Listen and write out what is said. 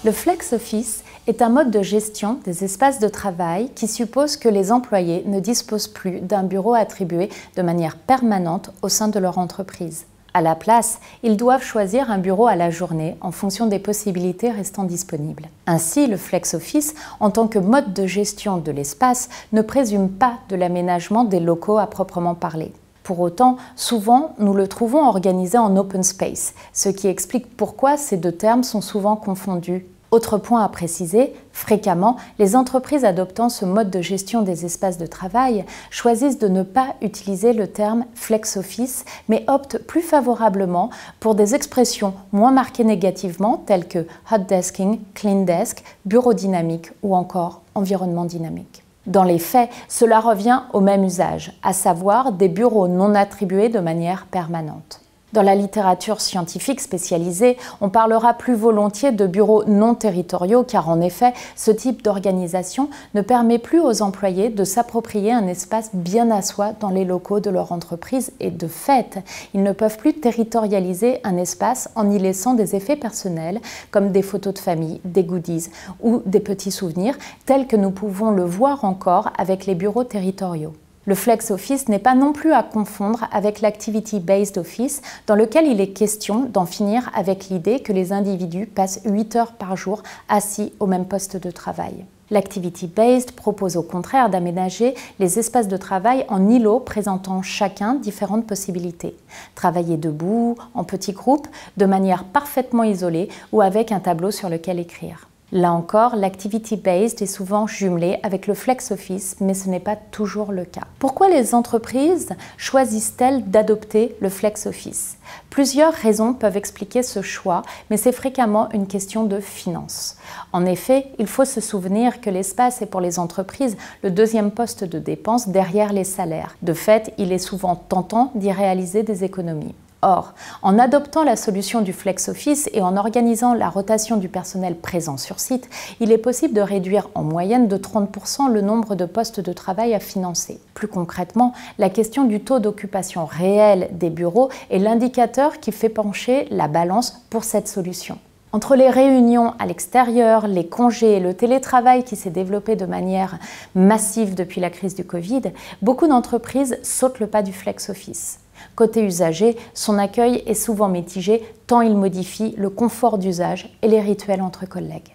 Le flex office est un mode de gestion des espaces de travail qui suppose que les employés ne disposent plus d'un bureau attribué de manière permanente au sein de leur entreprise. À la place, ils doivent choisir un bureau à la journée en fonction des possibilités restant disponibles. Ainsi, le flex office, en tant que mode de gestion de l'espace, ne présume pas de l'aménagement des locaux à proprement parler. Pour autant, souvent, nous le trouvons organisé en open space, ce qui explique pourquoi ces deux termes sont souvent confondus. Autre point à préciser, fréquemment, les entreprises adoptant ce mode de gestion des espaces de travail choisissent de ne pas utiliser le terme flex office, mais optent plus favorablement pour des expressions moins marquées négativement telles que hot desking, clean desk, bureau dynamique ou encore environnement dynamique. Dans les faits, cela revient au même usage, à savoir des bureaux non attribués de manière permanente. Dans la littérature scientifique spécialisée, on parlera plus volontiers de bureaux non territoriaux car en effet, ce type d'organisation ne permet plus aux employés de s'approprier un espace bien à soi dans les locaux de leur entreprise et de fait, ils ne peuvent plus territorialiser un espace en y laissant des effets personnels comme des photos de famille, des goodies ou des petits souvenirs tels que nous pouvons le voir encore avec les bureaux territoriaux. Le flex office n'est pas non plus à confondre avec l'activity-based office, dans lequel il est question d'en finir avec l'idée que les individus passent 8 heures par jour assis au même poste de travail. L'activity-based propose au contraire d'aménager les espaces de travail en îlots présentant chacun différentes possibilités. Travailler debout, en petits groupes, de manière parfaitement isolée ou avec un tableau sur lequel écrire. Là encore, l'activity-based est souvent jumelé avec le flex office, mais ce n'est pas toujours le cas. Pourquoi les entreprises choisissent-elles d'adopter le flex office? Plusieurs raisons peuvent expliquer ce choix, mais c'est fréquemment une question de finances. En effet, il faut se souvenir que l'espace est pour les entreprises le deuxième poste de dépense derrière les salaires. De fait, il est souvent tentant d'y réaliser des économies. Or, en adoptant la solution du flex office et en organisant la rotation du personnel présent sur site, il est possible de réduire en moyenne de 30% le nombre de postes de travail à financer. Plus concrètement, la question du taux d'occupation réel des bureaux est l'indicateur qui fait pencher la balance pour cette solution. Entre les réunions à l'extérieur, les congés et le télétravail qui s'est développé de manière massive depuis la crise du Covid, beaucoup d'entreprises sautent le pas du flex office. Côté usager, son accueil est souvent mitigé tant il modifie le confort d'usage et les rituels entre collègues.